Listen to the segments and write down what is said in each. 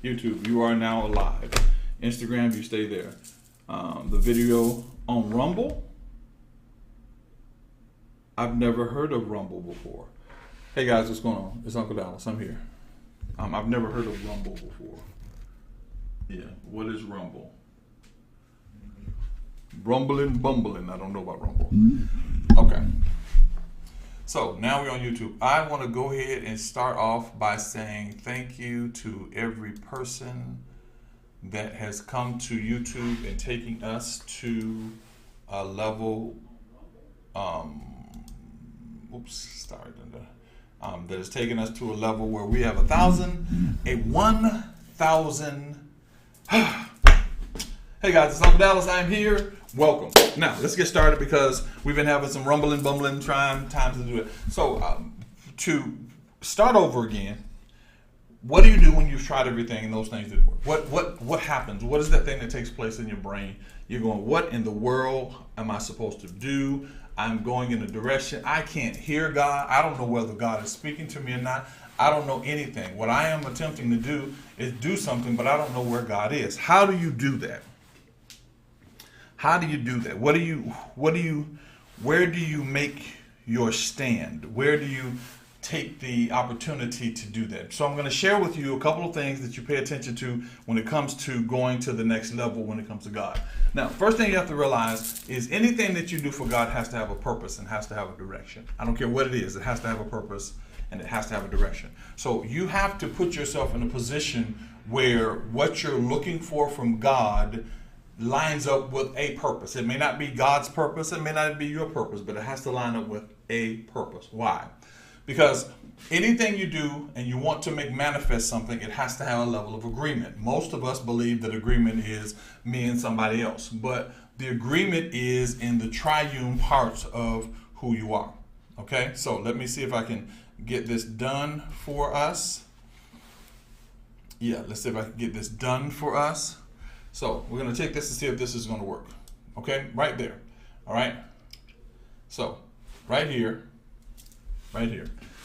YouTube, you are now live. Instagram, you stay there. The video on Rumble, I've never heard of Rumble before. Hey guys, what's going on? It's Uncle Dallas. I'm here. I've never heard of Rumble before. Yeah, what is Rumble? Rumbling, bumbling. I don't know about Rumble. Okay. So now we're on YouTube. I want to go ahead and start off by saying thank you to every person that has come to YouTube and taking us to a level, that has taken us to a level where we have 1,000. Hey guys, it's Uncle Dallas. I'm here. Welcome. Now, let's get started because we've been having some rumbling, bumbling, trying times to do it. So, to start over again, what do you do when you've tried everything and those things didn't work? What happens? What is that thing that takes place in your brain? You're going, what in the world am I supposed to do? I'm going in a direction. I can't hear God. I don't know whether God is speaking to me or not. I don't know anything. What I am attempting to do is do something, but I don't know where God is. How do you do that? How do you do that? Where do you make your stand? Where do you take the opportunity to do that? So I'm going to share with you a couple of things that you pay attention to when it comes to going to the next level when it comes to God. Now, first thing you have to realize is anything that you do for God has to have a purpose and has to have a direction. I don't care what it is. It has to have a purpose and it has to have a direction. So you have to put yourself in a position where what you're looking for from God lines up with a purpose. It may not be God's purpose, it may not be your purpose, but it has to line up with a purpose. Why? Because anything you do and you want to make manifest something, it has to have a level of agreement. Most of us believe that agreement is me and somebody else, but the agreement is in the triune parts of who you are. Okay, so let me see if I can get this done for us. Yeah, let's see if I can get this done for us. So we're going to take this to see if this is going to work. Okay, right there. All right. So right here,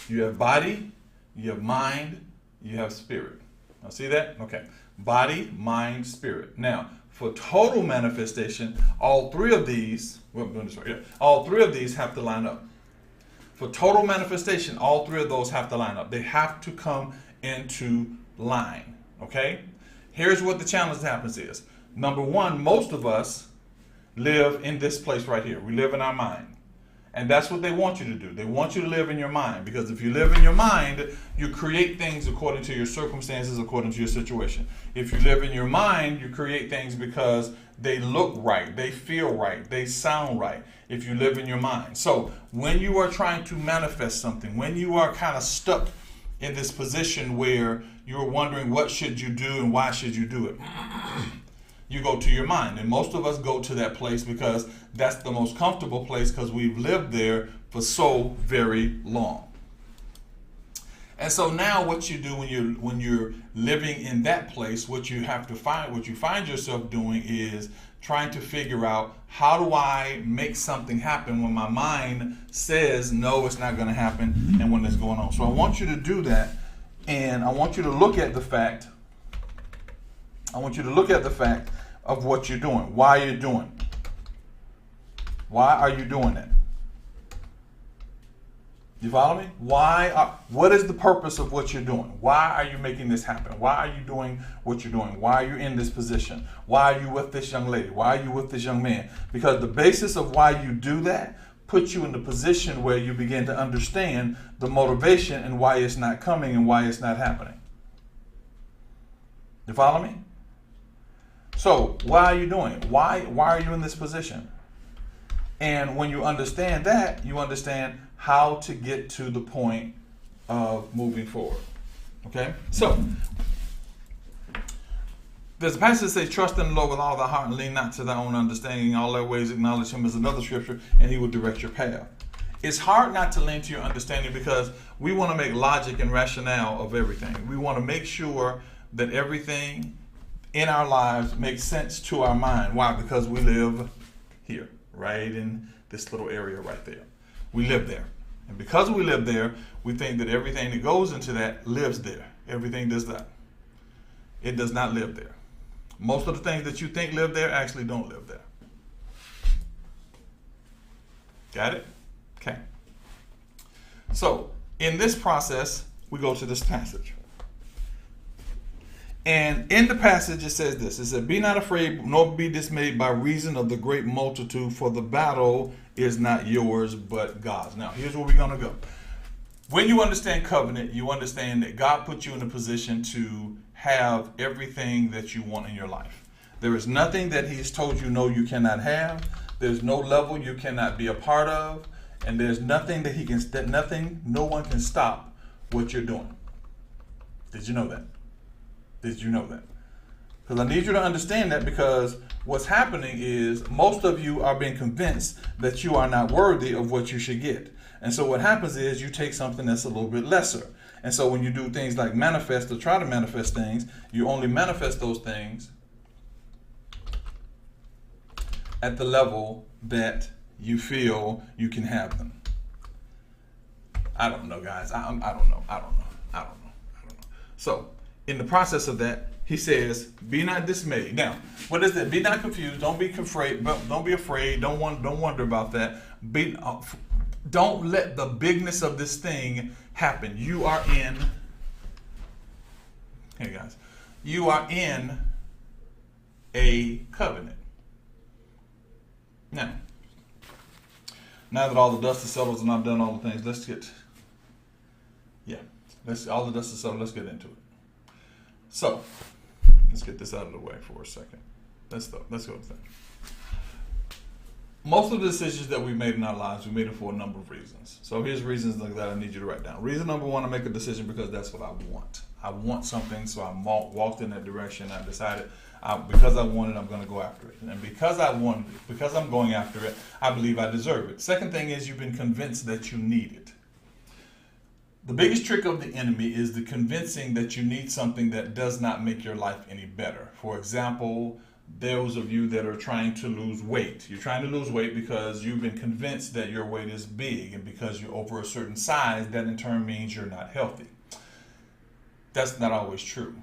you have body, you have mind, you have spirit. Now see that? Okay. Body, mind, spirit. Now for total manifestation, all three of these, well, I'm doing this right here. All three of these have to line up. For total manifestation, all three of those have to line up. They have to come into line. Okay. Here's what the challenge that happens is. Number one, most of us live in this place right here. We live in our mind. And that's what they want you to do. They want you to live in your mind. Because if you live in your mind, you create things according to your circumstances, according to your situation. If you live in your mind, you create things because they look right, they feel right, they sound right. If you live in your mind. So when you are trying to manifest something, when you are kind of stuck in this position where you're wondering what should you do and why should you do it, you go to your mind. And most of us go to that place because that's the most comfortable place because we've lived there for so very long. And so now what you do when you're living in that place, what you find yourself doing is trying to figure out, how do I make something happen when my mind says no, it's not going to happen, and when it's going on. So I want you to do that, and I want you to look at the fact of what you're doing, why you're doing. Why are you doing that? You follow me? What is the purpose of what you're doing? Why are you making this happen? Why are you doing what you're doing? Why are you in this position? Why are you with this young lady? Why are you with this young man? Because the basis of why you do that puts you in the position where you begin to understand the motivation and why it's not coming and why it's not happening. You follow me? So why are you doing it? Why are you in this position? And when you understand that, you understand how to get to the point of moving forward. Okay? So, there's a passage that says, trust in the Lord with all thy heart and lean not to thy own understanding. In all thy ways acknowledge him, as another scripture, and he will direct your path. It's hard not to lean to your understanding because we want to make logic and rationale of everything. We want to make sure that everything in our lives makes sense to our mind. Why? Because we live here, right in this little area right there. We live there. And because we live there, we think that everything that goes into that lives there. Everything does that. It does not live there. Most of the things that you think live there actually don't live there. Got it? Okay. So in this process, we go to this passage. And in the passage, it says this. It said, be not afraid, nor be dismayed by reason of the great multitude, for the battle is not yours, but God's. Now, here's where we're going to go. When you understand covenant, you understand that God put you in a position to have everything that you want in your life. There is nothing that he's told you, no, you cannot have. There's no level you cannot be a part of. And there's nothing no one can stop what you're doing. Did you know that? Did you know that? Because I need you to understand that, because what's happening is most of you are being convinced that you are not worthy of what you should get. And so what happens is you take something that's a little bit lesser. And so when you do things like manifest or try to manifest things, you only manifest those things at the level that you feel you can have them. I don't know, guys. I don't know. So in the process of that, he says, be not dismayed. Now, what is that? Be not confused. Don't be afraid. Don't be afraid. Don't wonder about that. Don't let the bigness of this thing happen. You are in, hey guys, you are in a covenant. Now that all the dust is settled and I've done all the things, all the dust is settled, let's get into it. So, let's get this out of the way for a second. Let's go with that. Most of the decisions that we made in our lives, we made it for a number of reasons. So here's reasons that I need you to write down. Reason number one, I make a decision because that's what I want. I want something, so I walked in that direction. I decided because I want it, I'm going to go after it. And because I want it, because I'm going after it, I believe I deserve it. Second thing is you've been convinced that you need it. The biggest trick of the enemy is the convincing that you need something that does not make your life any better. For example, those of you that are trying to lose weight. You're trying to lose weight because you've been convinced that your weight is big, and because you're over a certain size, that in turn means you're not healthy. That's not always true.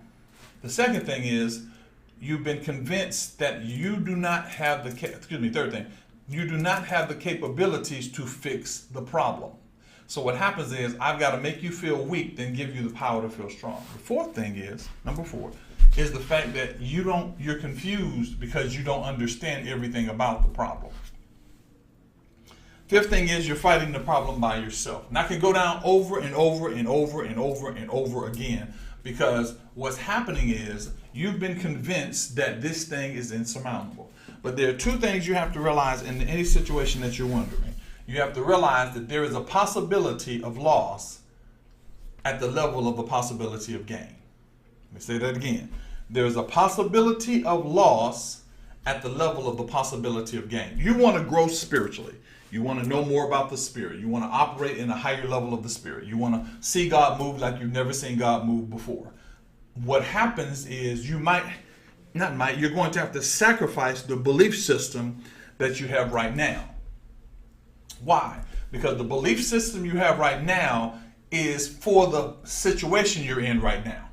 The second thing is you've been convinced that you do not have third thing, you do not have the capabilities to fix the problem. So what happens is I've got to make you feel weak, then give you the power to feel strong. The fourth thing is, number 4, is the fact that you're confused because you don't understand everything about the problem. Fifth thing is you're fighting the problem by yourself. And I can go down over and over and over and over and over again, because what's happening is you've been convinced that this thing is insurmountable. But there are 2 things you have to realize in any situation that you're wondering. You have to realize that there is a possibility of loss at the level of a possibility of gain. Let me say that again. There is a possibility of loss at the level of the possibility of gain. You want to grow spiritually. You want to know more about the Spirit. You want to operate in a higher level of the Spirit. You want to see God move like you've never seen God move before. What happens is you're going to have to sacrifice the belief system that you have right now. Why? Because the belief system you have right now is for the situation you're in right now.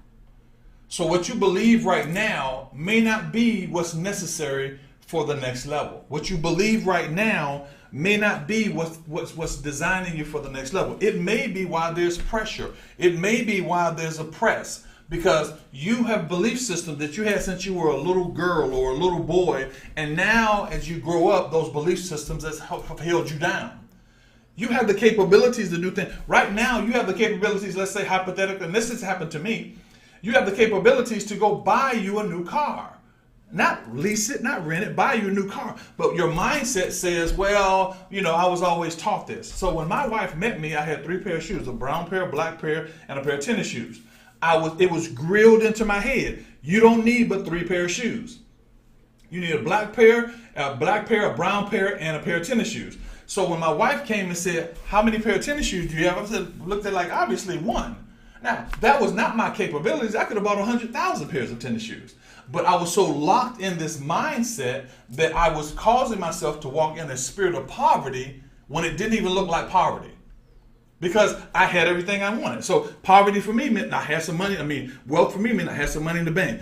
So what you believe right now may not be what's necessary for the next level. What you believe right now may not be what's designing you for the next level. It may be why there's pressure. It may be why there's a press. Because you have belief systems that you had since you were a little girl or a little boy, and now as you grow up, those belief systems have held you down. You have the capabilities to do things. Right now, you have the capabilities, let's say hypothetically, and this has happened to me, you have the capabilities to go buy you a new car. Not lease it, not rent it, buy you a new car. But your mindset says, well, I was always taught this. So when my wife met me, I had 3 pairs of shoes, a brown pair, a black pair, and a pair of tennis shoes. It was grilled into my head. You don't need but 3 pairs of shoes. You need a black pair, a brown pair, and a pair of tennis shoes. So when my wife came and said, how many pair of tennis shoes do you have? I looked at obviously 1. Now, that was not my capabilities. I could have bought 100,000 pairs of tennis shoes. But I was so locked in this mindset that I was causing myself to walk in a spirit of poverty when it didn't even look like poverty. because I had everything I wanted. So poverty for me meant I had some money. Wealth for me meant I had some money in the bank.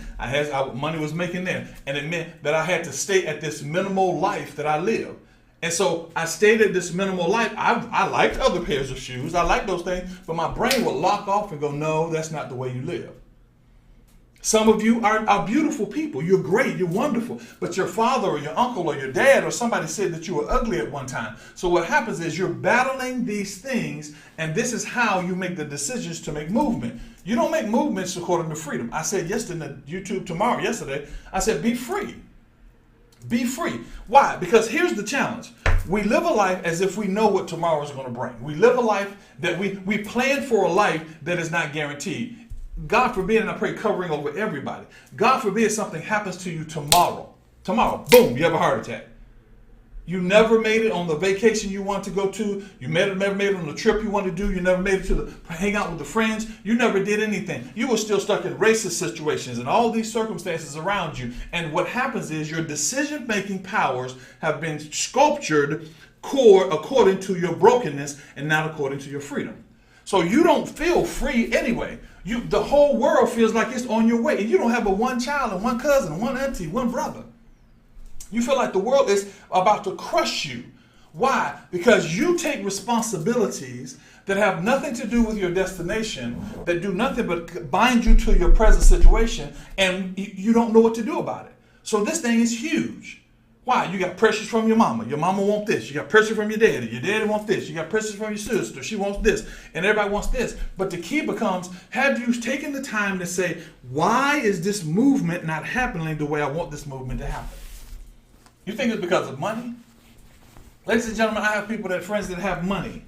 Money was making there. And it meant that I had to stay at this minimal life that I live. And so I stayed at this minimal life. I liked other pairs of shoes. I liked those things. But my brain would lock off and go, no, that's not the way you live. Some of you are beautiful people. You're great. You're wonderful. But your father or your uncle or your dad or somebody said that you were ugly at one time. So what happens is you're battling these things, and this is how you make the decisions to make movement. You don't make movements according to freedom. I said yesterday in the YouTube yesterday, I said be free. Be free. Why? Because here's the challenge. We live a life as if we know what tomorrow is going to bring. We live a life that we plan for a life that is not guaranteed. God forbid, and I pray covering over everybody. God forbid something happens to you tomorrow. Tomorrow, boom, you have a heart attack. You never made it on the vacation you wanted to go to. You never made it on the trip you wanted to do. You never made it to hang out with the friends. You never did anything. You were still stuck in racist situations and all these circumstances around you. And what happens is your decision-making powers have been sculptured according to your brokenness and not according to your freedom. So you don't feel free anyway. The whole world feels like it's on your way. And you don't have but one child and one cousin, one auntie, one brother. You feel like the world is about to crush you. Why? Because you take responsibilities that have nothing to do with your destination, that do nothing but bind you to your present situation, and you don't know what to do about it. So this thing is huge. Why? You got pressures from your mama. Your mama wants this. You got pressure from your daddy. Your daddy wants this. You got pressures from your sister. She wants this. And everybody wants this. But the key becomes, have you taken the time to say, why is this movement not happening the way I want this movement to happen? You think it's because of money? Ladies and gentlemen, I have friends that have money.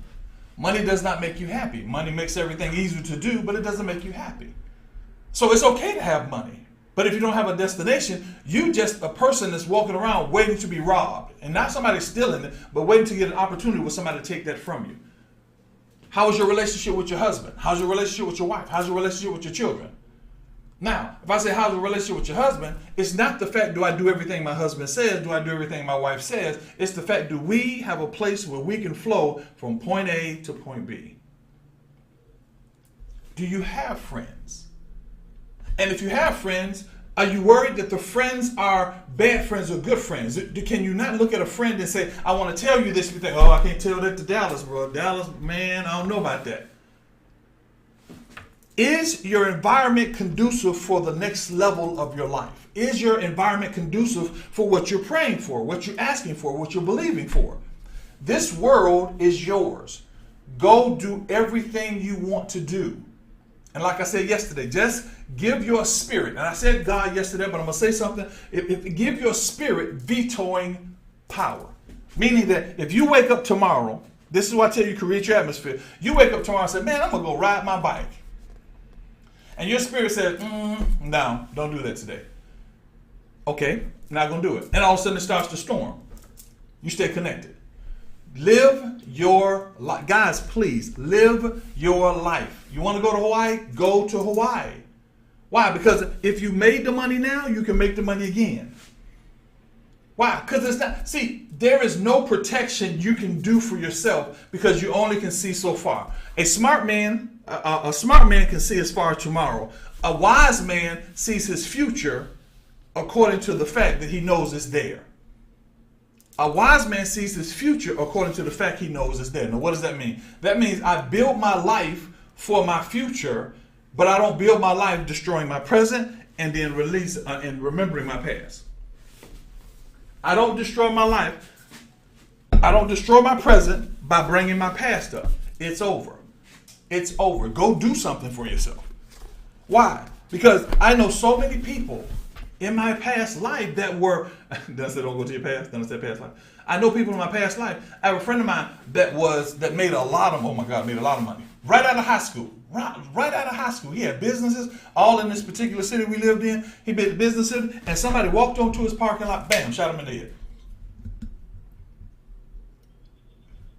Money does not make you happy. Money makes everything easier to do, but it doesn't make you happy. So it's okay to have money. But if you don't have a destination, you just a person that's walking around waiting to be robbed. And not somebody stealing it, but waiting to get an opportunity with somebody to take that from you. How is your relationship with your husband? How's your relationship with your wife? How's your relationship with your children? Now, if I say how's the relationship with your husband, it's not the fact do I do everything my husband says, do I do everything my wife says. It's the fact do we have a place where we can flow from point A to point B. Do you have friends? And if you have friends, are you worried that the friends are bad friends or good friends? Can you not look at a friend and say, I want to tell you this, you think, oh, I can't tell that to Dallas, bro. Dallas, man, I don't know about that. Is your environment conducive for the next level of your life? Is your environment conducive for what you're praying for, what you're asking for, what you're believing for? This world is yours. Go do everything you want to do. And like I said yesterday, just give your spirit, and I said God yesterday, but I'm going to say something. Give your spirit vetoing power. Meaning that if you wake up tomorrow, this is what I tell you, create your atmosphere. You wake up tomorrow and say, man, I'm going to go ride my bike. And your spirit says, no, don't do that today. Okay, not going to do it. And all of a sudden it starts to storm. You stay connected. Live your life. Guys, please, live your life. You want to go to Hawaii? Go to Hawaii. Why? Because if you made the money now, you can make the money again. Why? Because it's not, see, there is no protection you can do for yourself because you only can see so far. A smart man can see as far as tomorrow. A wise man sees his future according to the fact that he knows it's there. A wise man sees his future according to the fact he knows it's there. Now, what does that mean? That means I build my life for my future, but I don't build my life destroying my present and then and remembering my past. I don't destroy my life. I don't destroy my present by bringing my past up. It's over. It's over. Go do something for yourself. Why? Because I know so many people in my past life that were, did I say don't go to your past? Did I say past life? I know people in my past life. I have a friend of mine that made a lot of money. Right out of high school. Right out of high school. He had businesses all in this particular city we lived in. He built businesses, and somebody walked onto his parking lot, bam, shot him in the head.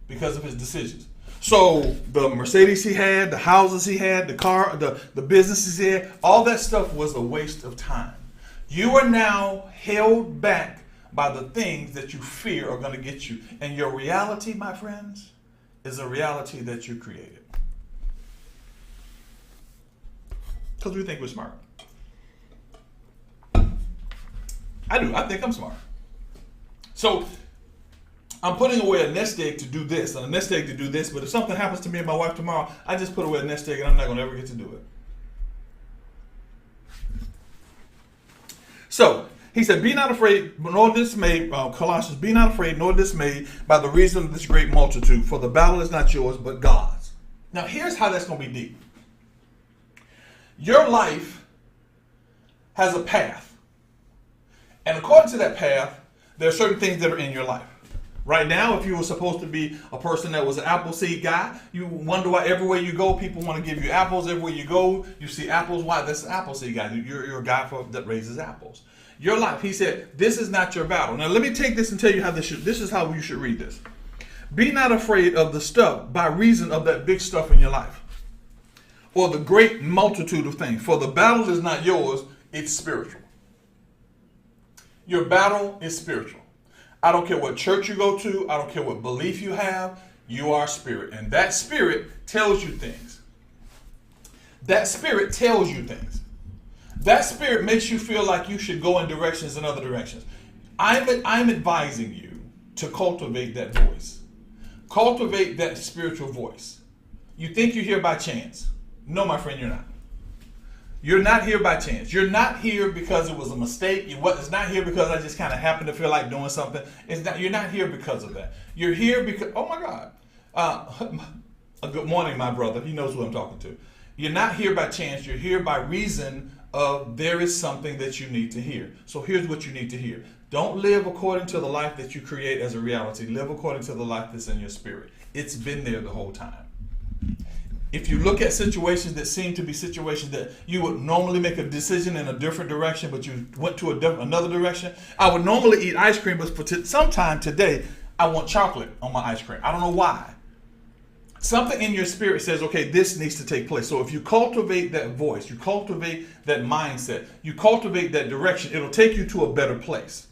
Because of his decisions. So the Mercedes he had, the houses he had, the car, the businesses he had, all that stuff was a waste of time. You are now held back by the things that you fear are going to get you. And your reality, my friends, is a reality that you created. Because we think we're smart. I do. I think I'm smart. So I'm putting away a nest egg to do this and a nest egg to do this. But if something happens to me and my wife tomorrow, I just put away a nest egg and I'm not going to ever get to do it. So he said, be not afraid, nor dismayed, Colossians, be not afraid, nor dismayed by the reason of this great multitude, for the battle is not yours, but God's. Now, here's how that's going to be deep. Your life has a path. And according to that path, there are certain things that are in your life. Right now, if you were supposed to be a person that was an apple seed guy, you wonder why everywhere you go, people want to give you apples. Everywhere you go, you see apples. Why? That's an apple seed guy. You're a guy that raises apples. Your life, he said, this is not your battle. Now, let me take this and tell you how this is how you should read this. Be not afraid of the stuff by reason of that big stuff in your life, or the great multitude of things. For the battle is not yours, it's spiritual. Your battle is spiritual. I don't care what church you go to. I don't care what belief you have. You are spirit. And that spirit tells you things. That spirit tells you things. That spirit makes you feel like you should go in directions and other directions. I'm advising you to cultivate that voice. Cultivate that spiritual voice. You think you're here by chance. No, my friend, you're not. You're not here by chance. You're not here because it was a mistake. It's not here because I just kind of happened to feel like doing something. You're not here because of that. You're here because, oh my God. Good morning, my brother. He knows who I'm talking to. You're not here by chance. You're here by reason of there is something that you need to hear. So here's what you need to hear. Don't live according to the life that you create as a reality. Live according to the life that's in your spirit. It's been there the whole time. If you look at situations that seem to be situations that you would normally make a decision in a different direction, but you went to another direction. I would normally eat ice cream, but for sometime today, I want chocolate on my ice cream. I don't know why. Something in your spirit says, okay, this needs to take place. So if you cultivate that voice, you cultivate that mindset, you cultivate that direction, it'll take you to a better place.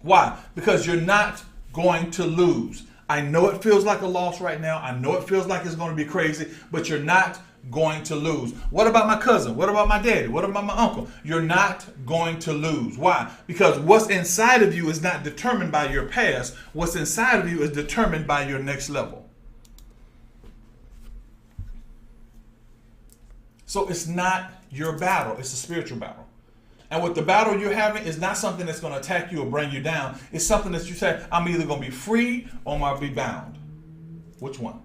Why? Because you're not going to lose. I know it feels like a loss right now. I know it feels like it's going to be crazy, but you're not going to lose. What about my cousin? What about my daddy? What about my uncle? You're not going to lose. Why? Because what's inside of you is not determined by your past. What's inside of you is determined by your next level. So it's not your battle. It's a spiritual battle. And what the battle you're having is not something that's going to attack you or bring you down. It's something that you say, I'm either going to be free or I'm going to be bound. Which one?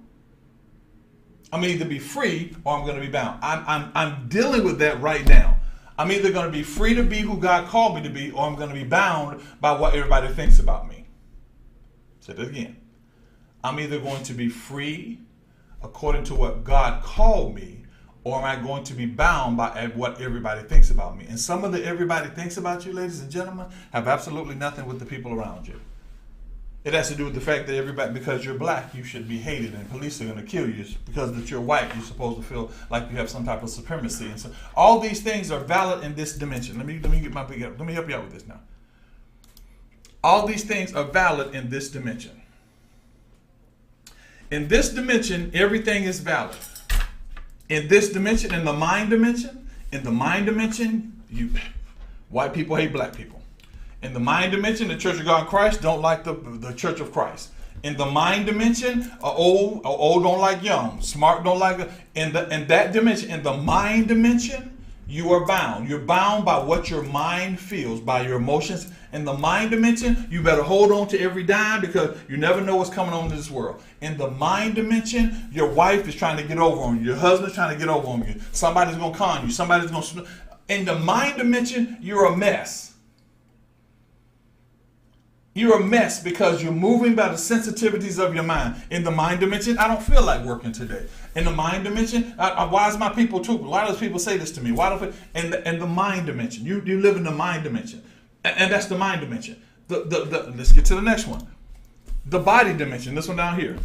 I'm either be free or I'm going to be bound. I'm dealing with that right now. I'm either going to be free to be who God called me to be, or I'm going to be bound by what everybody thinks about me. Say that again. I'm either going to be free according to what God called me, or am I going to be bound by what everybody thinks about me? And some of the everybody thinks about you, ladies and gentlemen, have absolutely nothing with the people around you. It has to do with the fact that everybody, because you're black, you should be hated and police are going to kill you. Because that you're white, you're supposed to feel like you have some type of supremacy. And so all these things are valid in this dimension. Let me help you out with this now. All these things are valid in this dimension. In this dimension, everything is valid. In this dimension, in the mind dimension, white people hate black people. In the mind dimension, the Church of God in Christ don't like the Church of Christ. In the mind dimension, old don't like young, smart don't like. In that dimension, in the mind dimension, you are bound. You're bound by what your mind feels, by your emotions. In the mind dimension, you better hold on to every dime because you never know what's coming on in this world. In the mind dimension, your wife is trying to get over on you. Your husband's trying to get over on you. Somebody's going to con you. Somebody's going to... In the mind dimension, you're a mess. You're a mess because you're moving by the sensitivities of your mind. In the mind dimension, I don't feel like working today. In the mind dimension, why is my people too? A lot of people say this to me. Why don't? In the mind dimension, you live in the mind dimension, and that's the mind dimension. Let's get to the next one. The body dimension. This one down here.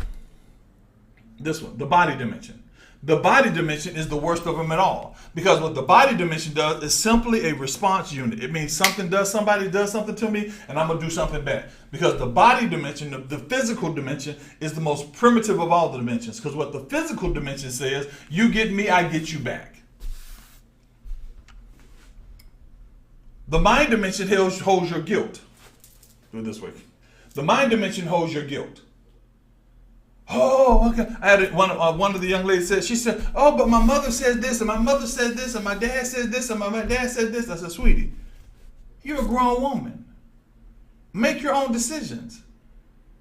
This one, the body dimension. The body dimension is the worst of them at all. Because what the body dimension does is simply a response unit. It means somebody does something to me, and I'm going to do something back. Because the body dimension, the physical dimension, is the most primitive of all the dimensions. Because what the physical dimension says, you get me, I get you back. The mind dimension holds your guilt. Do it this way. The mind dimension holds your guilt. Oh, okay. I had one of the young ladies said, she said, oh, but my mother says this, and my mother says this, and my dad says this, and my dad said this. I said, sweetie, you're a grown woman. Make your own decisions.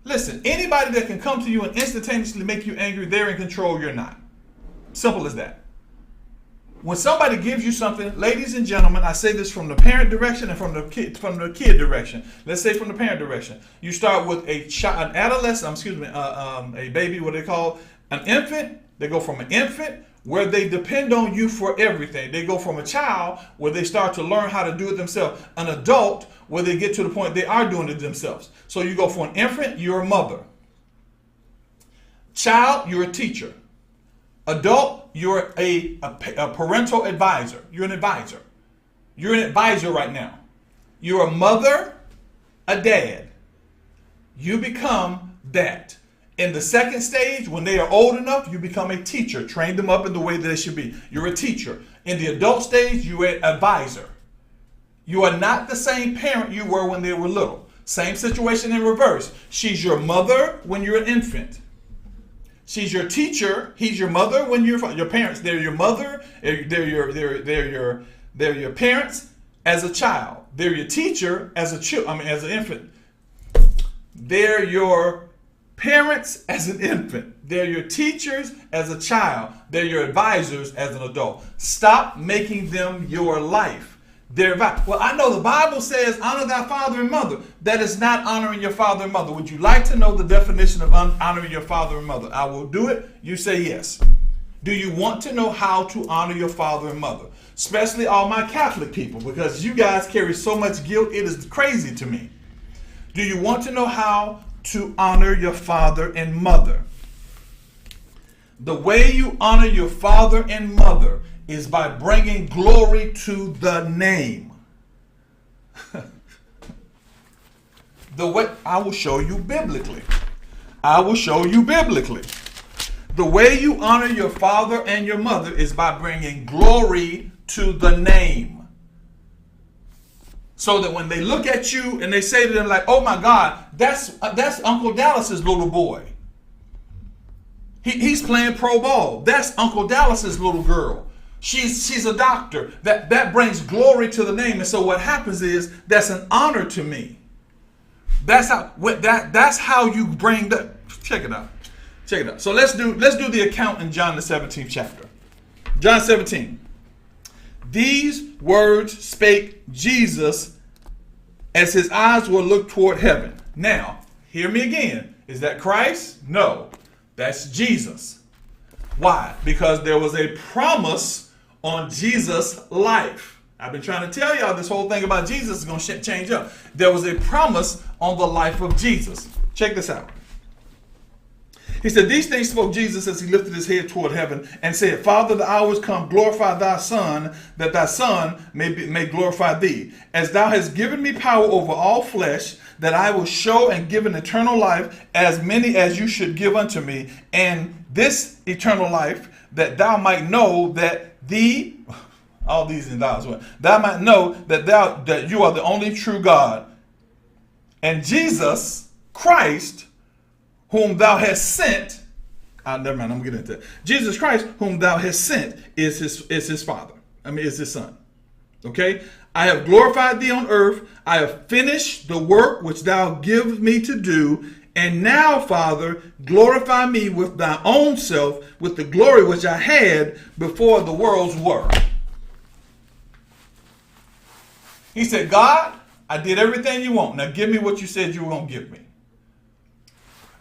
Listen, anybody that can come to you and instantaneously make you angry, they're in control, you're not. Simple as that. When somebody gives you something, ladies and gentlemen, I say this from the parent direction and from the kid direction. Let's say from the parent direction. You start with an adolescent, a baby, what they call an infant. They go from an infant where they depend on you for everything. They go from a child where they start to learn how to do it themselves. An adult where they get to the point they are doing it themselves. So you go from an infant, you're a mother. Child, you're a teacher. Adult, you're a parental advisor. You're an advisor. You're an advisor right now. You're a mother, a dad. You become that. In the second stage, when they are old enough, you become a teacher. Train them up in the way that they should be. You're a teacher. In the adult stage, you're an advisor. You are not the same parent you were when they were little. Same situation in reverse. She's your mother when you're an infant. She's your teacher. He's your mother when you're your parents. They're your mother. They're your parents as a child. They're your teacher as as an infant. They're your parents as an infant. They're your teachers as a child. They're your advisors as an adult. Stop making them your life. Well, I know the Bible says honor thy father and mother. That is not honoring your father and mother. Would you like to know the definition of honoring your father and mother? I will do it. You say yes. Do you want to know how to honor your father and mother? Especially all my Catholic people, because you guys carry so much guilt. It is crazy to me. Do you want to know how to honor your father and mother? The way you honor your father and mother is by bringing glory to the name. The way I will show you biblically. I will show you biblically. The way you honor your father and your mother is by bringing glory to the name. So that when they look at you and they say to them like, oh my God, that's Uncle Dallas's little boy. He's playing pro ball. That's Uncle Dallas's little girl. She's a doctor. That brings glory to the name. And so what happens is that's an honor to me. That's how you bring that. Check it out. Check it out. So let's do the account in John the 17th chapter. John 17. These words spake Jesus as his eyes were looked toward heaven. Now, hear me again. Is that Christ? No. That's Jesus. Why? Because there was a promise on Jesus' life. I've been trying to tell y'all this whole thing about Jesus is going to change up. There was a promise on the life of Jesus. Check this out. He said, these things spoke Jesus as he lifted his head toward heaven and said, Father, the hour is come, glorify thy Son, that thy Son may glorify thee. As thou hast given me power over all flesh, that I will show and give an eternal life as many as you should give unto me. And this eternal life, that thou might know that all these in thou might know that you are the only true God, and Jesus Christ, whom thou hast sent. Never mind, I'm gonna get into it. Jesus Christ, whom thou hast sent, is his Father. Is his Son. Okay? I have glorified thee on earth. I have finished the work which thou givest me to do. And now, Father, glorify me with thy own self, with the glory which I had before the worlds were. He said, God, I did everything you want. Now give me what you said you were going to give me.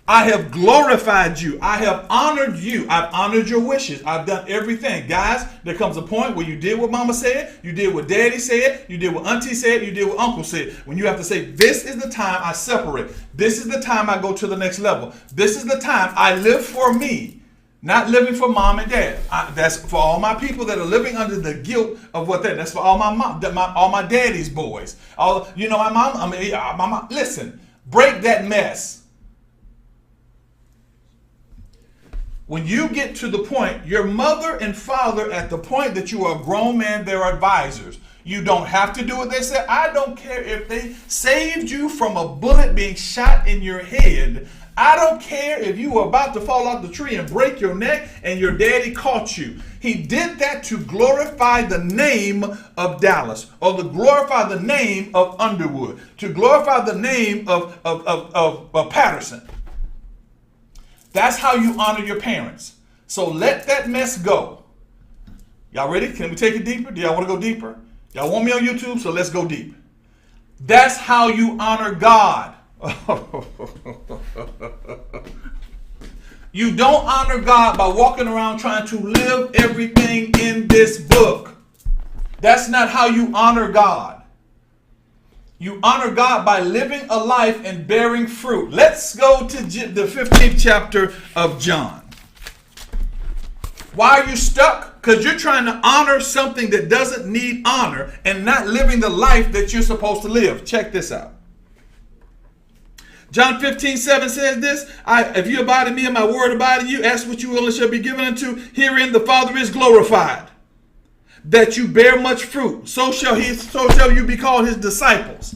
I have glorified you. I have honored you. I've honored your wishes. I've done everything. Guys, there comes a point where you did what mama said, you did what daddy said, you did what auntie said, you did what uncle said. When you have to say, this is the time I separate. This is the time I go to the next level. This is the time I live for me, not living for mom and dad. That's for all my people that are living under the guilt of what that. That's for all my mom, all my daddy's boys. My mom. Listen, break that mess. When you get to the point, your mother and father, at the point that you are a grown man, they're advisors. You don't have to do what they said. I don't care if they saved you from a bullet being shot in your head. I don't care if you were about to fall off the tree and break your neck and your daddy caught you. He did that to glorify the name of Dallas, or to glorify the name of Underwood, to glorify the name of Patterson. That's how you honor your parents. So let that mess go. Y'all ready? Can we take it deeper? Do y'all want to go deeper? Y'all want me on YouTube? So let's go deep. That's how you honor God. You don't honor God by walking around trying to live everything in this book. That's not how you honor God. You honor God by living a life and bearing fruit. Let's go to the 15th chapter of John. Why are you stuck? Because you're trying to honor something that doesn't need honor and not living the life that you're supposed to live. Check this out. John 15:7 says this, if you abide in me and my word abide in you, ask what you will and shall be given unto. Herein the Father is glorified, that you bear much fruit. So shall you be called his disciples.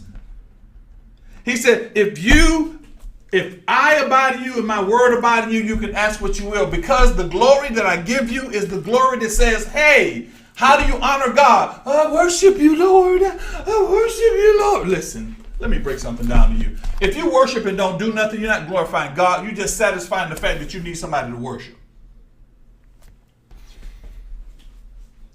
He said, if I abide in you and my word abide in you, you can ask what you will, because the glory that I give you is the glory that says, hey, how do you honor God? I worship you, Lord. I worship you, Lord. Listen, let me break something down to you. If you worship and don't do nothing, you're not glorifying God. You're just satisfying the fact that you need somebody to worship.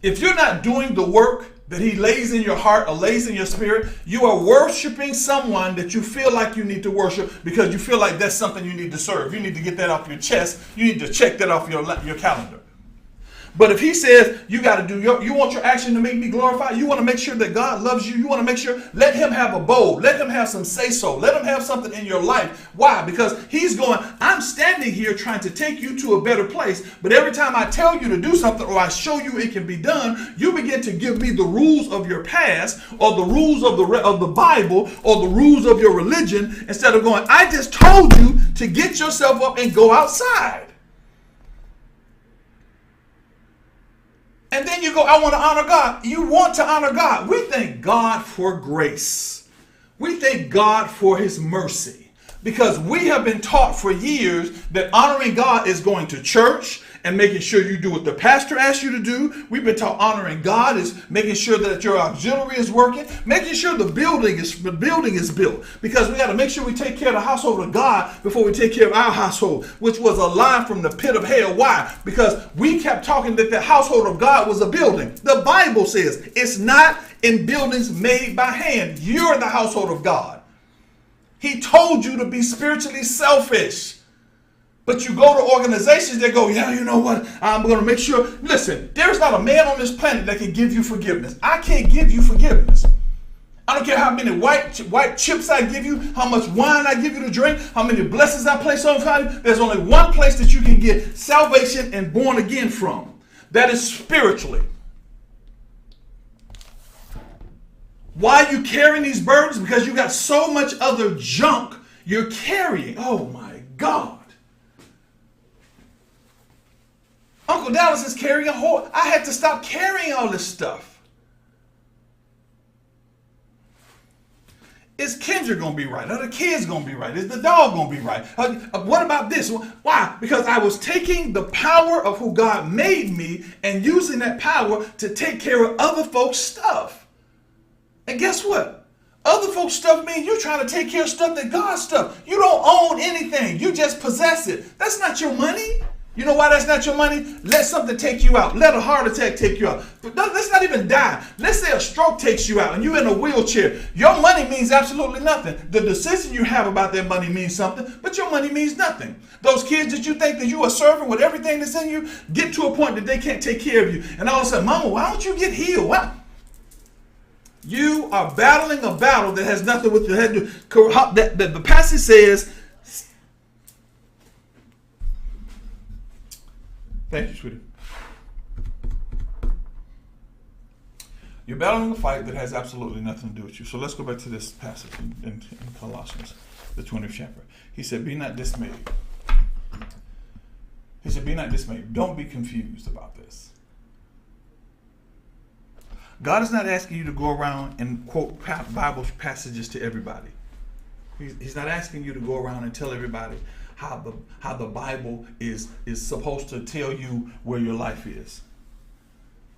If you're not doing the work that he lays in your heart or lays in your spirit, you are worshiping someone that you feel like you need to worship because you feel like that's something you need to serve. You need to get that off your chest. You need to check that off your calendar. But if he says you got to do you want your action to make me glorified, you want to make sure that God loves you, you want to make sure, let him have a bowl, let him have some say so, let him have something in your life. Why? Because he's going, I'm standing here trying to take you to a better place, but every time I tell you to do something or I show you it can be done, you begin to give me the rules of your past or the rules of the Bible or the rules of your religion, instead of going, I just told you to get yourself up and go outside. And then you go, I want to honor God. You want to honor God. We thank God for grace. We thank God for his mercy. Because we have been taught for years that honoring God is going to church and making sure you do what the pastor asks you to do. We've been taught honoring God is making sure that your auxiliary is working, making sure the building is built. Because we got to make sure we take care of the household of God before we take care of our household, which was a lie from the pit of hell. Why? Because we kept talking that the household of God was a building. The Bible says it's not in buildings made by hand. You're the household of God. He told you to be spiritually selfish. But you go to organizations that go, yeah, you know what? I'm going to make sure. Listen, there's not a man on this planet that can give you forgiveness. I can't give you forgiveness. I don't care how many white chips I give you, how much wine I give you to drink, how many blessings I place on you. There's only one place that you can get salvation and born again from. That is spiritually. Why are you carrying these burdens? Because you got so much other junk you're carrying. Oh my God. Uncle Dallas is carrying a whole. I had to stop carrying all this stuff. Is Kendra going to be right? Are the kids going to be right? Is the dog going to be right? What about this? Why? Because I was taking the power of who God made me and using that power to take care of other folks' stuff. And guess what? Other folks' stuff means you're trying to take care of stuff that God's stuff. You don't own anything. You just possess it. That's not your money. You know why that's not your money? Let something take you out. Let a heart attack take you out. But let's not even die. Let's say a stroke takes you out and you're in a wheelchair. Your money means absolutely nothing. The decision you have about that money means something, but your money means nothing. Those kids that you think that you are serving with everything that's in you get to a point that they can't take care of you. And all of a sudden, Mama, why don't you get healed? Why? You are battling a battle that has nothing with your head to do. The passage says, thank you, sweetie. You're battling a fight that has absolutely nothing to do with you. So let's go back to this passage in Colossians, the 20th chapter. He said, be not dismayed. He said, be not dismayed. Don't be confused about this. God is not asking you to go around and quote Bible passages to everybody. He's not asking you to go around and tell everybody how the Bible is supposed to tell you where your life is.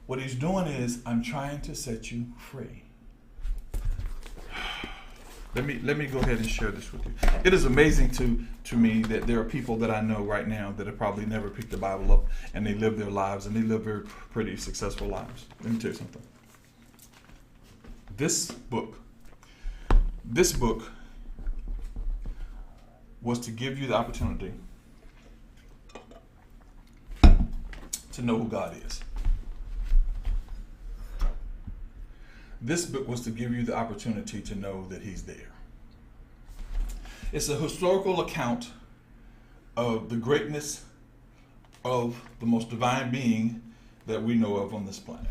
What he's doing is, I'm trying to set you free. Let me go ahead and share this with you. It is amazing to me that there are people that I know right now that have probably never picked the Bible up, and they live their lives, and they live very pretty successful lives. Let me tell you something. This book was to give you the opportunity to know who God is. This book was to give you the opportunity to know that he's there. It's a historical account of the greatness of the most divine being that we know of on this planet.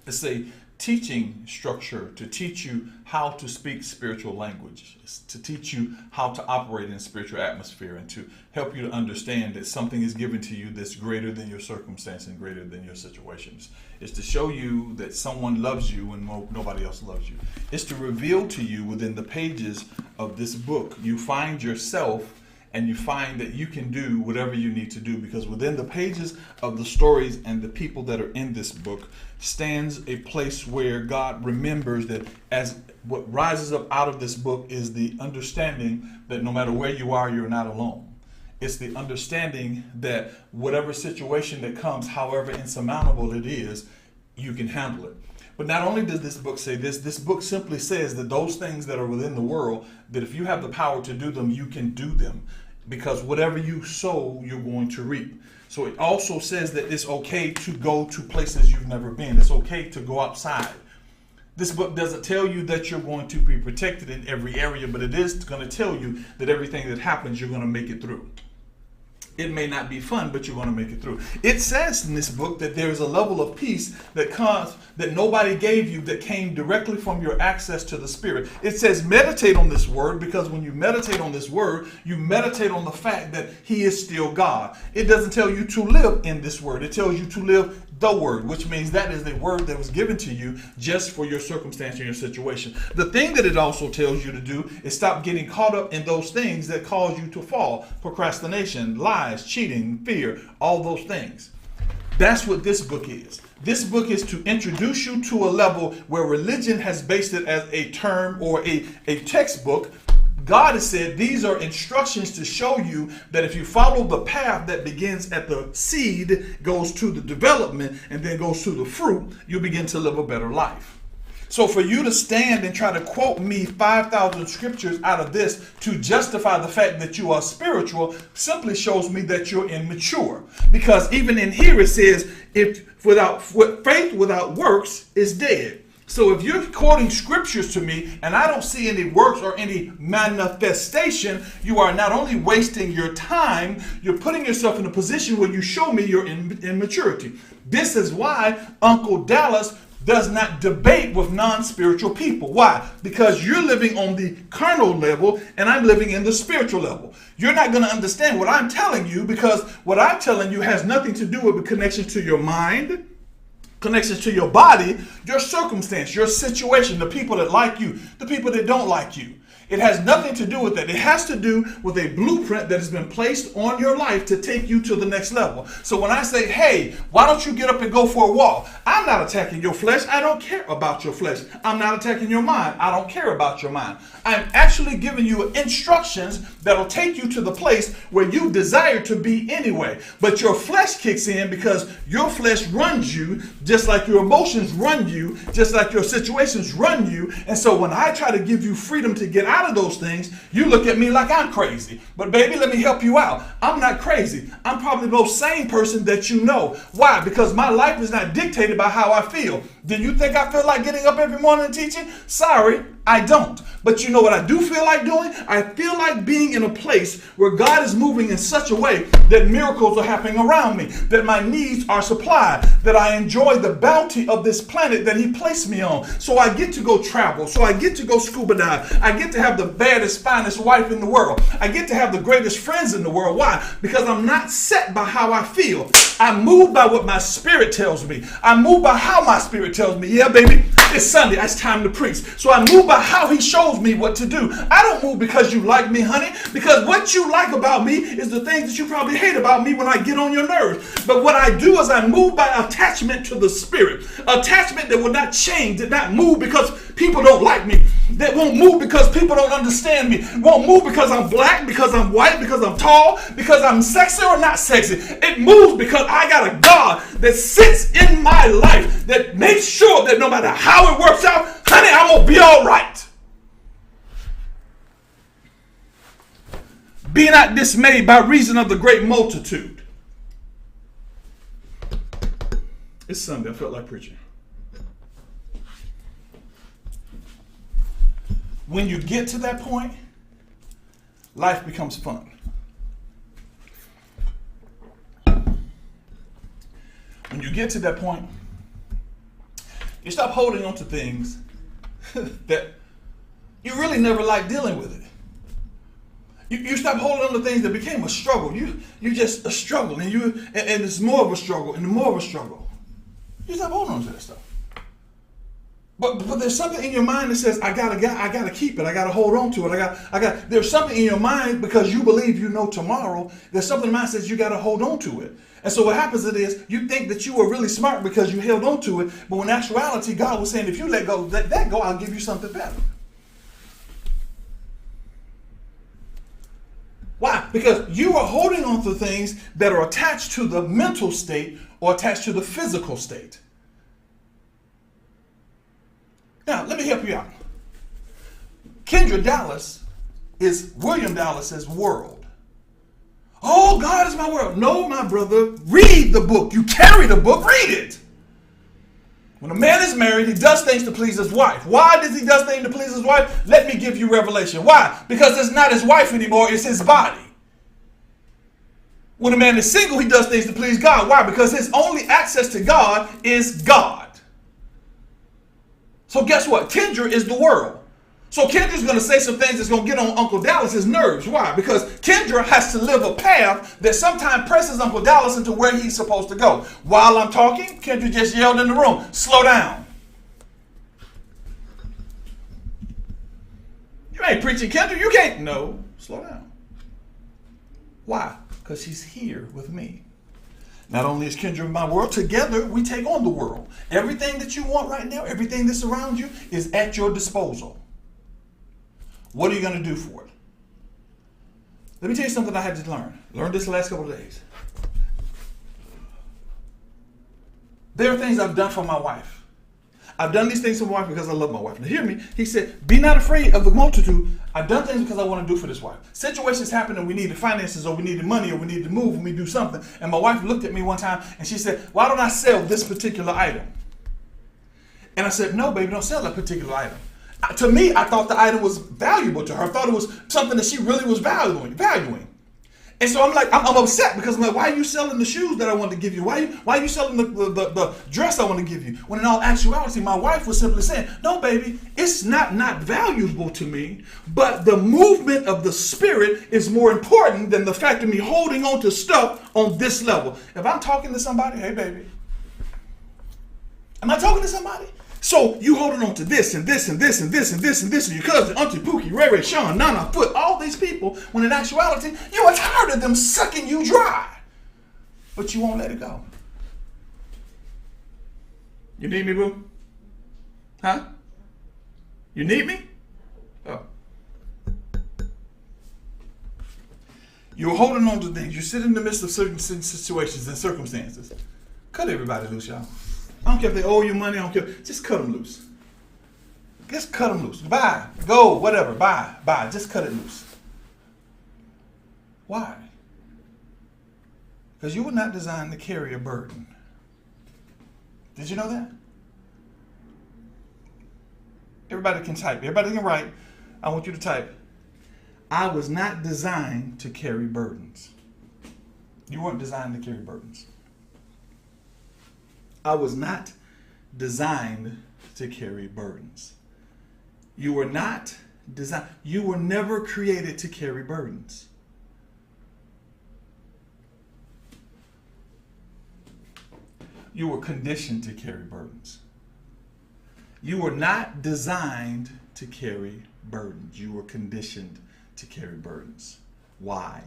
It's a teaching structure to teach you how to speak spiritual language. It's to teach you how to operate in a spiritual atmosphere, and to help you to understand that something is given to you that's greater than your circumstance and greater than your situations. It's to show you that someone loves you when nobody else loves you. It's to reveal to you within the pages of this book, you find yourself, and you find that you can do whatever you need to do, because within the pages of the stories and the people that are in this book stands a place where God remembers that, as what rises up out of this book is the understanding that no matter where you are, you're not alone. It's the understanding that whatever situation that comes, however insurmountable it is, you can handle it. But not only does this book say this book simply says that those things that are within the world, that if you have the power to do them, you can do them. Because whatever you sow, you're going to reap. So it also says that it's okay to go to places you've never been. It's okay to go outside. This book doesn't tell you that you're going to be protected in every area, but it is going to tell you that everything that happens, you're going to make it through. It may not be fun, but you're going to make it through. It says in this book that there is a level of peace that comes, that nobody gave you, that came directly from your access to the Spirit. It says meditate on this word, because when you meditate on this word, you meditate on the fact that he is still God. It doesn't tell you to live in this word. It tells you to live the word, which means that is the word that was given to you just for your circumstance and your situation. The thing that it also tells you to do is stop getting caught up in those things that cause you to fall. Procrastination, lies, cheating, fear, all those things. That's what this book is. This book is to introduce you to a level where religion has based it as a term or a textbook. God has said these are instructions to show you that if you follow the path that begins at the seed, goes to the development, and then goes to the fruit, you begin to live a better life. So for you to stand and try to quote me 5,000 scriptures out of this to justify the fact that you are spiritual simply shows me that you're immature. Because even in here it says, faith without works is dead. So if you're quoting scriptures to me and I don't see any works or any manifestation, you are not only wasting your time, you're putting yourself in a position where you show me your immaturity. This is why Uncle Dallas does not debate with non-spiritual people. Why? Because you're living on the carnal level and I'm living in the spiritual level. You're not going to understand what I'm telling you, because what I'm telling you has nothing to do with the connection to your mind, connections to your body, your circumstance, your situation, the people that like you, the people that don't like you. It has nothing to do with that. It has to do with a blueprint that has been placed on your life to take you to the next level. So when I say, hey, why don't you get up and go for a walk? I'm not attacking your flesh. I don't care about your flesh. I'm not attacking your mind. I don't care about your mind. I'm actually giving you instructions that'll take you to the place where you desire to be anyway. But your flesh kicks in because your flesh runs you, just like your emotions run you, just like your situations run you. And so when I try to give you freedom to get out of those things, you look at me like I'm crazy. But baby, let me help you out. I'm not crazy. I'm probably the most sane person that you know. Why? Because my life is not dictated by how I feel. Do you think I feel like getting up every morning and teaching? Sorry, I don't. But you know what I do feel like doing? I feel like being in a place where God is moving in such a way that miracles are happening around me, that my needs are supplied, that I enjoy the bounty of this planet that he placed me on. So I get to go travel. So I get to go scuba dive. I get to have have the baddest, finest wife in the world. I get to have the greatest friends in the world. Why? Because I'm not set by how I feel. I move by what my spirit tells me. I move by how my spirit tells me. Yeah, baby, it's Sunday. It's time to preach. So I move by how he shows me what to do. I don't move because you like me, honey, because what you like about me is the things that you probably hate about me when I get on your nerves. But what I do is I move by attachment to the spirit. Attachment that will not change, that not move because people don't like me. That won't move because people don't understand me. Won't move because I'm black, because I'm white, because I'm tall, because I'm sexy or not sexy. It moves because I got a God that sits in my life that makes sure that no matter how it works out, honey, I'm going to be all right. Be not dismayed by reason of the great multitude. It's Sunday. I felt like preaching. When you get to that point, life becomes fun. When you get to that point, you stop holding on to things that you really never liked dealing with it. You stop holding on to things that became a struggle. You just a struggle, and it's more of a struggle and more of a struggle. You stop holding on to that stuff. But there's something in your mind that says, I gotta keep it. I gotta hold on to it. There's something in your mind because you believe you know tomorrow. There's something in your mind that says you gotta hold on to it. And so what happens is you think that you were really smart because you held on to it. But in actuality, God was saying, if you let that go, I'll give you something better. Why? Because you are holding on to things that are attached to the mental state or attached to the physical state. Now, let me help you out. Kendra Dallas is William Dallas's world. Oh, God is my world. No, my brother, read the book. You carry the book, read it. When a man is married, he does things to please his wife. Why does he do things to please his wife? Let me give you revelation. Why? Because it's not his wife anymore, it's his body. When a man is single, he does things to please God. Why? Because his only access to God is God. So guess what? Kendra is the world. So Kendra's going to say some things that's going to get on Uncle Dallas's nerves. Why? Because Kendra has to live a path that sometimes presses Uncle Dallas into where he's supposed to go. While I'm talking, Kendra just yelled in the room, slow down. You ain't preaching, Kendra. You can't. No, slow down. Why? Because she's here with me. Not only is Kendra in my world, together we take on the world. Everything that you want right now, everything that's around you is at your disposal. What are you going to do for it? Let me tell you something I had to learn. Learned this the last couple of days. There are things I've done for my wife. I've done these things for my wife because I love my wife. Now hear me. He said, be not afraid of the multitude. I've done things because I want to do for this wife. Situations happen and we needed finances or we needed money or we needed to move and we do something. And my wife looked at me one time and she said, why don't I sell this particular item? And I said, no, baby, don't sell that particular item. To me, I thought the item was valuable to her. I thought it was something that she really was valuing. And so I'm like, I'm upset because I'm like, why are you selling the shoes that I wanted to give you? Why are you selling the dress I want to give you? When in all actuality, my wife was simply saying, no, baby, it's not valuable to me, but the movement of the spirit is more important than the fact of me holding on to stuff on this level. If I'm talking to somebody, hey, baby, am I talking to somebody? So you holding on to this and this and this and this and this and this and your cousin, Auntie Pookie, Ray Ray, Sean, Nana, Foot, all these people, when in actuality, you are tired of them sucking you dry. But you won't let it go. You need me, boo? Huh? You need me? Oh. You're holding on to things. You sit in the midst of certain situations and circumstances. Cut everybody loose, y'all. I don't care if they owe you money. I don't care. Just cut them loose. Just cut them loose. Buy, go, whatever. Buy. Just cut it loose. Why? Because you were not designed to carry a burden. Did you know that? Everybody can type. Everybody can write. I want you to type. I was not designed to carry burdens. You weren't designed to carry burdens. I was not designed to carry burdens. You were not designed. You were never created to carry burdens. You were conditioned to carry burdens. You were not designed to carry burdens. You were conditioned to carry burdens. Why?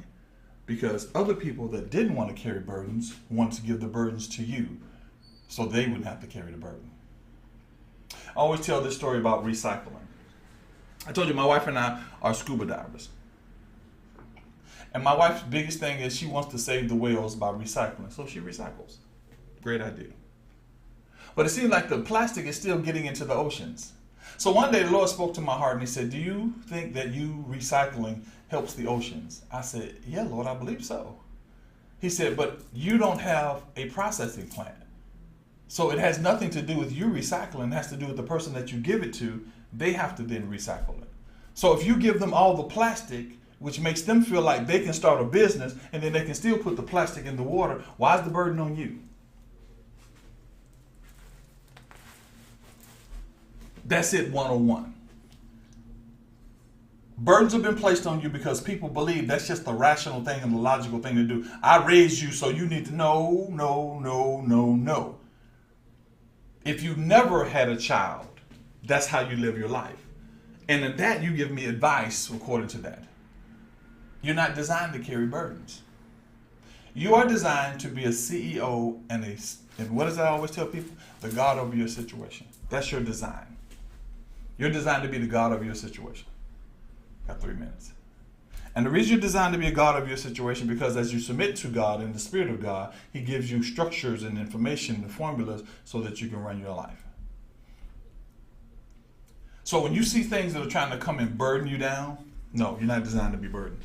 Because other people that didn't want to carry burdens wanted to give the burdens to you so they wouldn't have to carry the burden. I always tell this story about recycling. I told you my wife and I are scuba divers. And my wife's biggest thing is she wants to save the whales by recycling. So she recycles. Great idea. But it seems like the plastic is still getting into the oceans. So one day the Lord spoke to my heart and he said, do you think that you recycling helps the oceans? I said, yeah, Lord, I believe so. He said, but you don't have a processing plant. So it has nothing to do with you recycling. It has to do with the person that you give it to. They have to then recycle it. So if you give them all the plastic, which makes them feel like they can start a business and then they can still put the plastic in the water, why is the burden on you? That's it 101. Burdens have been placed on you because people believe that's just the rational thing and the logical thing to do. I raised you, so you need to know. No. If you never had a child, that's how you live your life. And in that, you give me advice according to that. You're not designed to carry burdens. You are designed to be a CEO and what does I always tell people? The God over your situation. That's your design. You're designed to be the God of your situation. Got 3 minutes. And the reason you're designed to be a God of your situation because as you submit to God and the Spirit of God, He gives you structures and information and formulas so that you can run your life. So when you see things that are trying to come and burden you down, no, you're not designed to be burdened.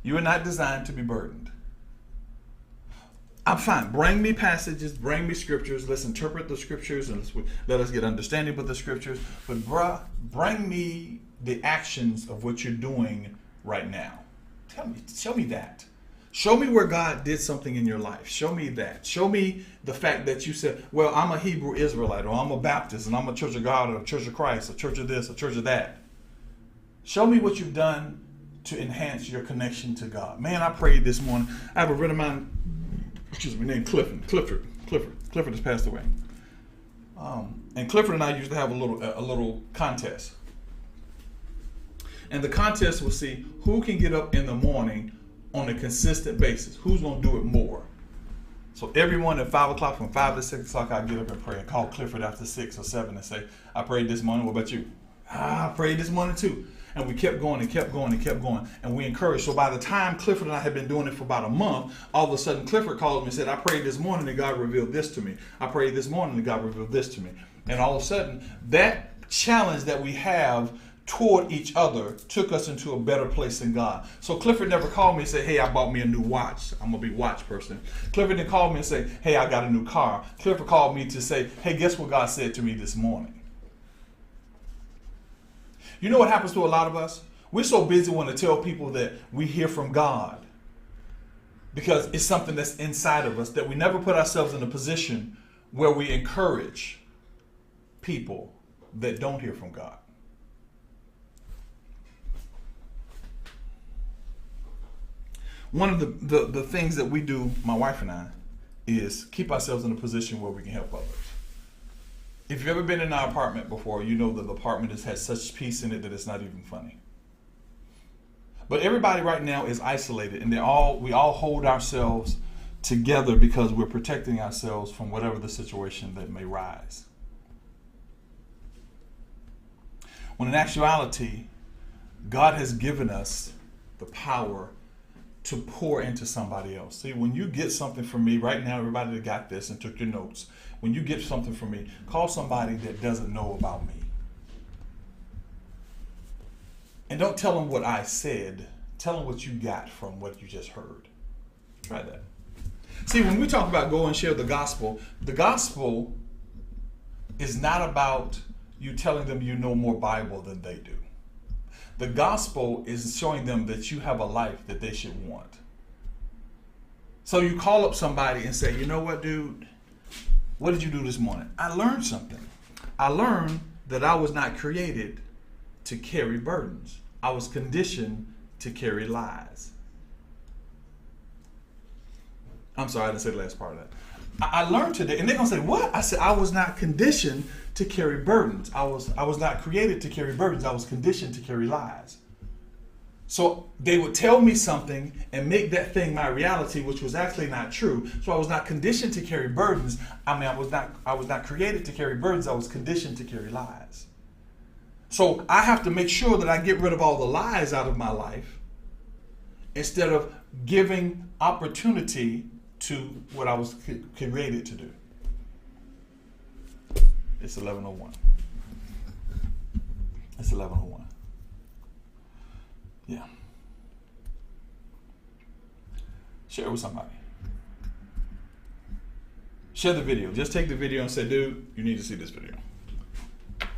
You are not designed to be burdened. I'm fine. Bring me passages, bring me scriptures. Let's interpret the scriptures and let us get understanding with the scriptures. But bring me the actions of what you're doing right now. Show me that. Show me where God did something in your life. Show me that. Show me the fact that you said, well, I'm a Hebrew Israelite, or I'm a Baptist, and I'm a Church of God, or a Church of Christ, a Church of this, a Church of that. Show me what you've done to enhance your connection to God. Man, I prayed this morning. I have a friend of mine, named Clifford. Clifford has passed away. And Clifford and I used to have a little contest. And the contest was see who can get up in the morning on a consistent basis. Who's going to do it more? So every morning at 5 o'clock, from 5 to 6 o'clock, I get up and pray and call Clifford after 6 or 7 and say, I prayed this morning. What about you? I prayed this morning too. And we kept going and kept going and kept going. And we encouraged. So by the time Clifford and I had been doing it for about a month, all of a sudden Clifford called me and said, I prayed this morning and God revealed this to me. I prayed this morning and God revealed this to me. And all of a sudden, that challenge that we have toward each other took us into a better place in God. So Clifford never called me and said, hey, I bought me a new watch. I'm going to be a watch person. Clifford didn't call me and say, hey, I got a new car. Clifford called me to say, hey, guess what God said to me this morning? You know what happens to a lot of us? We're so busy wanting to tell people that we hear from God because it's something that's inside of us that we never put ourselves in a position where we encourage people that don't hear from God. One of the things that we do, my wife and I, is keep ourselves in a position where we can help others. If you've ever been in our apartment before, you know that the apartment has such peace in it that it's not even funny. But everybody right now is isolated, and we all hold ourselves together because we're protecting ourselves from whatever the situation that may rise. When in actuality, God has given us the power to pour into somebody else. See, when you get something from me, right now, everybody that got this and took your notes, when you get something from me, call somebody that doesn't know about me. And don't tell them what I said. Tell them what you got from what you just heard. Try that. See, when we talk about go and share the gospel is not about you telling them you know more Bible than they do. The gospel is showing them that you have a life that they should want. So you call up somebody and say, you know what, dude? What did you do this morning? I learned something. I learned that I was not created to carry burdens. I was conditioned to carry lies. I'm sorry, I didn't say the last part of that. I learned today, and they're going to say, what? I said, I was not conditioned to carry burdens. I was not created to carry burdens. I was conditioned to carry lies. So they would tell me something and make that thing my reality, which was actually not true. So I was not conditioned to carry burdens. I was not created to carry burdens. I was conditioned to carry lies. So I have to make sure that I get rid of all the lies out of my life instead of giving opportunity to what I was created to do. It's 11:01. It's 11:01. Yeah. Share it with somebody. Share the video. Just take the video and say, dude, you need to see this video.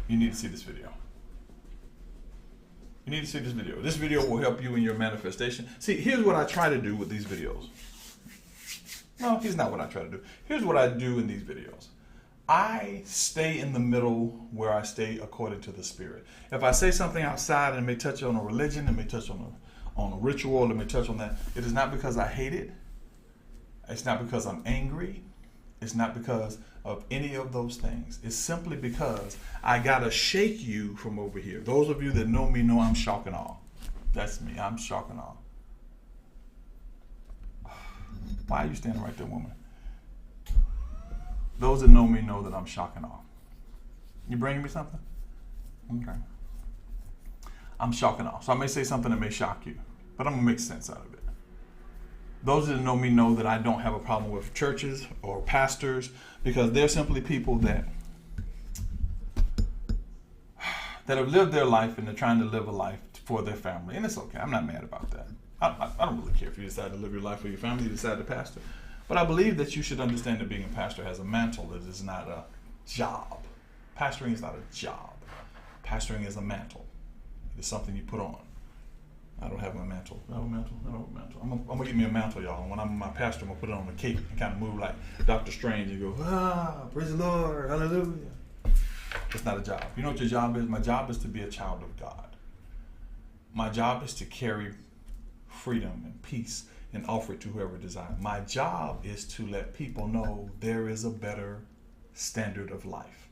You need to see this video. You need to see this video. This video will help you in your manifestation. See, here's what I try to do with these videos. No, here's not what I try to do. Here's what I do in these videos. I stay in the middle where I stay according to the Spirit. If I say something outside and it may touch on a religion, it may touch on a ritual, it may touch on that, it is not because I hate it. It's not because I'm angry. It's not because of any of those things. It's simply because I gotta shake you from over here. Those of you that know me know I'm shock and awe. That's me. I'm shock and awe. Why are you standing right there, woman? Those that know me know that I'm shock and awe. You bringing me something? Okay. I'm shock and awe. So I may say something that may shock you, but I'm going to make sense out of it. Those that know me know that I don't have a problem with churches or pastors because they're simply people that have lived their life and they're trying to live a life for their family. And it's okay. I'm not mad about that. I don't really care if you decide to live your life for your family, you decide to pastor. But I believe that you should understand that being a pastor has a mantle. It is not a job. Pastoring is not a job. Pastoring is a mantle. It is something you put on. I don't have my mantle. I don't have a mantle. I don't have a mantle. I'm going to get me a mantle, y'all. And when I'm my pastor, I'm going to put it on a cape and kind of move like Dr. Strange and go, praise the Lord, hallelujah. It's not a job. You know what your job is? My job is to be a child of God. My job is to carry freedom and peace and offer it to whoever desires. My job is to let people know there is a better standard of life.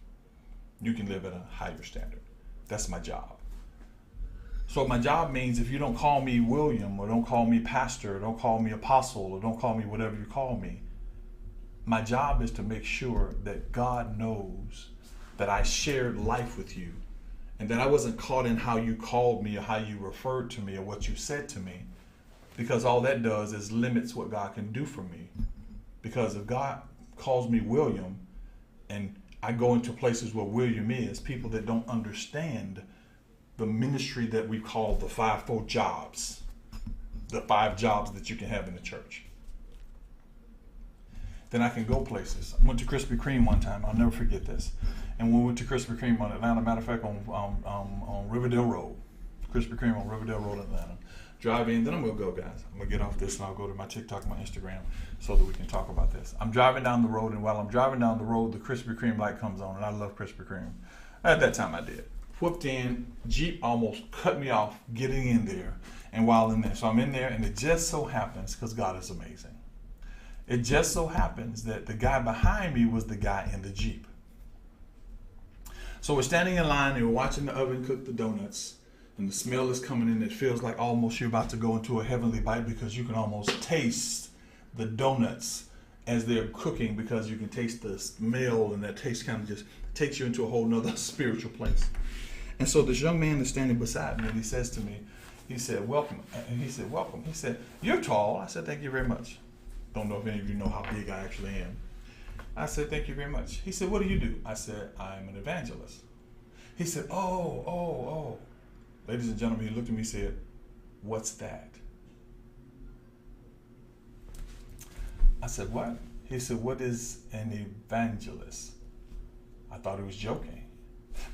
You can live at a higher standard. That's my job. So my job means if you don't call me William or don't call me pastor or don't call me apostle or don't call me whatever you call me, my job is to make sure that God knows that I shared life with you and that I wasn't caught in how you called me or how you referred to me or what you said to me. Because all that does is limits what God can do for me. Because if God calls me William and I go into places where William is, people that don't understand the ministry that we call the fivefold jobs, the 5 jobs that you can have in the church, then I can go places. I went to Krispy Kreme one time. I'll never forget this. And when we went to Krispy Kreme on Atlanta, matter of fact, on Riverdale Road, Krispy Kreme on Riverdale Road, Atlanta. Drive in, then I'm going to go, guys. I'm going to get off this and I'll go to my TikTok and my Instagram so that we can talk about this. I'm driving down the road, and while I'm driving down the road, the Krispy Kreme light comes on, and I love Krispy Kreme. At that time, I did. Whooped in, Jeep almost cut me off getting in there, and while in there. So I'm in there, and it just so happens, because God is amazing, it just so happens that the guy behind me was the guy in the Jeep. So we're standing in line, and we're watching the oven cook the donuts. And the smell is coming in. It feels like almost you're about to go into a heavenly bite because you can almost taste the donuts as they're cooking because you can taste the smell, and that taste kind of just takes you into a whole nother spiritual place. And so this young man is standing beside me and he says to me, he said, welcome. And he said, welcome. He said, you're tall. I said, thank you very much. Don't know if any of you know how big I actually am. I said, thank you very much. He said, what do you do? I said, I'm an evangelist. He said, oh. Ladies and gentlemen, he looked at me and said, what's that? I said, what? He said, what is an evangelist? I thought he was joking.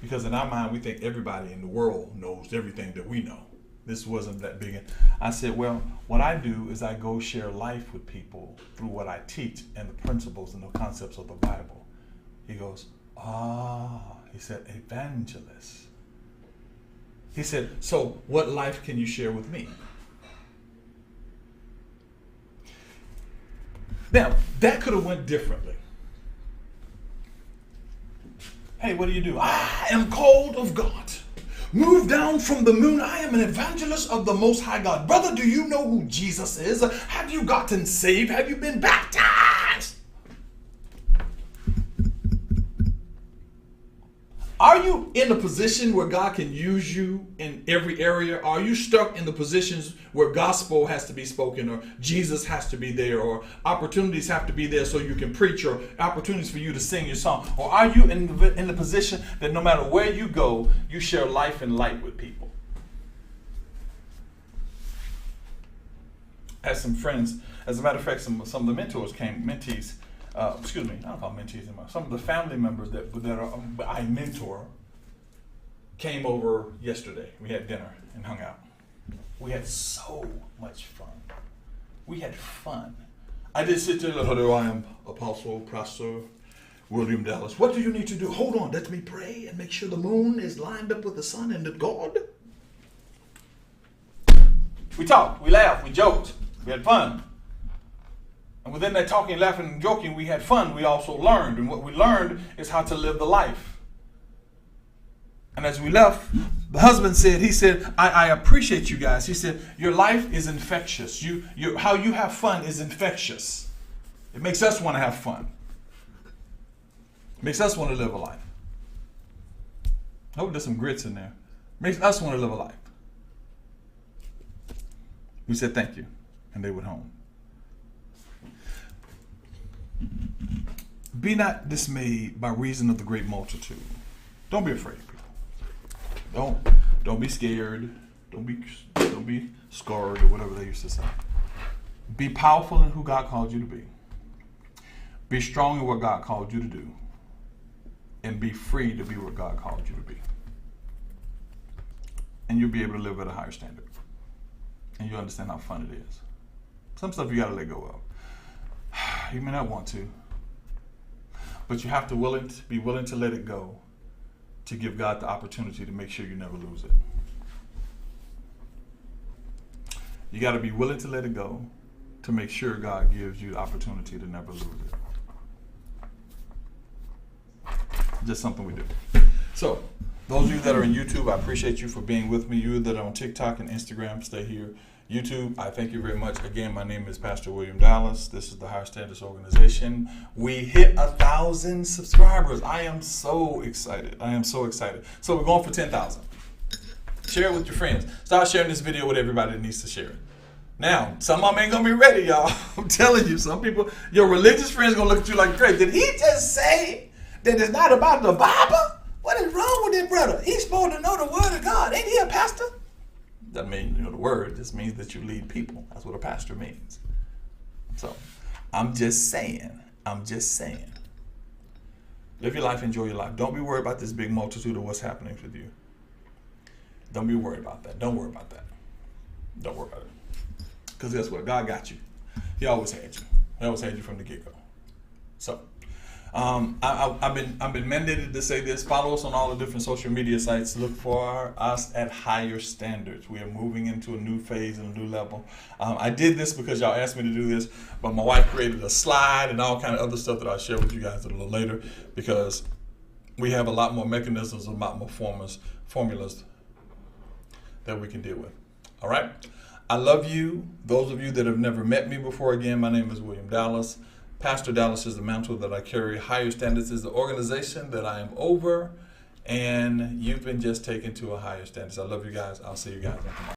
Because in our mind, we think everybody in the world knows everything that we know. This wasn't that big. I said, well, what I do is I go share life with people through what I teach and the principles and the concepts of the Bible. He goes, He said, evangelist. He said, so what life can you share with me? Now, that could have went differently. Hey, what do you do? I am called of God. Moved down from the moon. I am an evangelist of the Most High God. Brother, do you know who Jesus is? Have you gotten saved? Have you been baptized? Are you in a position where God can use you in every area? Are you stuck in the positions where gospel has to be spoken, or Jesus has to be there, or opportunities have to be there so you can preach, or opportunities for you to sing your song? Or are you in the position that no matter where you go, you share life and light with people? As some friends, as a matter of fact, some of the mentees, I don't call them mentees anymore. Some of the family members that I mentor came over yesterday. We had dinner and hung out. We had so much fun. We had fun. I did sit there, hello, I am Apostle, Pastor William Dallas. What do you need to do? Hold on, let me pray and make sure the moon is lined up with the sun and the God. We talked, we laughed, we joked, we had fun. And within that talking, laughing, and joking, we had fun. We also learned. And what we learned is how to live the life. And as we left, the husband said, he said, I appreciate you guys. He said, your life is infectious. How you have fun is infectious. It makes us want to have fun. It makes us want to live a life. I hope there's some grits in there. It makes us want to live a life. We said thank you. And they went home. Be not dismayed by reason of the great multitude. Don't be afraid, people. Don't be scared. Don't be scared, or whatever they used to say. Be powerful in who God called you to be. Be strong in what God called you to do. And be free to be what God called you to be. And you'll be able to live at a higher standard. And you'll understand how fun it is. Some stuff you got to let go of. You may not want to, but you have to be willing to let it go, to give God the opportunity to make sure you never lose it. You got to be willing to let it go to make sure God gives you the opportunity to never lose it. Just something we do. So, those of you that are in YouTube, I appreciate you for being with me. You that are on TikTok and Instagram, stay here. YouTube, I thank you very much. Again, my name is Pastor William Dallas. This is the Higher Standards Organization. We hit 1,000 subscribers. I am so excited. So we're going for 10,000. Share it with your friends. Start sharing this video with everybody that needs to share it. Now, some of them ain't going to be ready, y'all. I'm telling you, some people, your religious friends going to look at you like crazy. Did he just say that it's not about the Bible? What is wrong with this brother? He's supposed to know the word of God. Ain't he a pastor? Doesn't mean you know the word. It just means that you lead people. That's what a pastor means. So, I'm just saying. Live your life, enjoy your life. Don't be worried about this big multitude of what's happening with you. Don't be worried about that. Don't worry about that. Don't worry about it. Because guess what? God got you. He always had you. He always had you from the get-go. So, I've been mandated to say this. Follow us on all the different social media sites. Look for us at Higher Standards. We are moving into a new phase and a new level. I did this because y'all asked me to do this, but my wife created a slide and all kind of other stuff that I'll share with you guys a little later, because we have a lot more mechanisms, a lot more formulas that we can deal with. All right? I love you. Those of you that have never met me before, again, my name is William Dallas. Pastor Dallas is the mantle that I carry. Higher Standards is the organization that I am over, and you've been just taken to a higher standard. I love you guys. I'll see you guys tomorrow.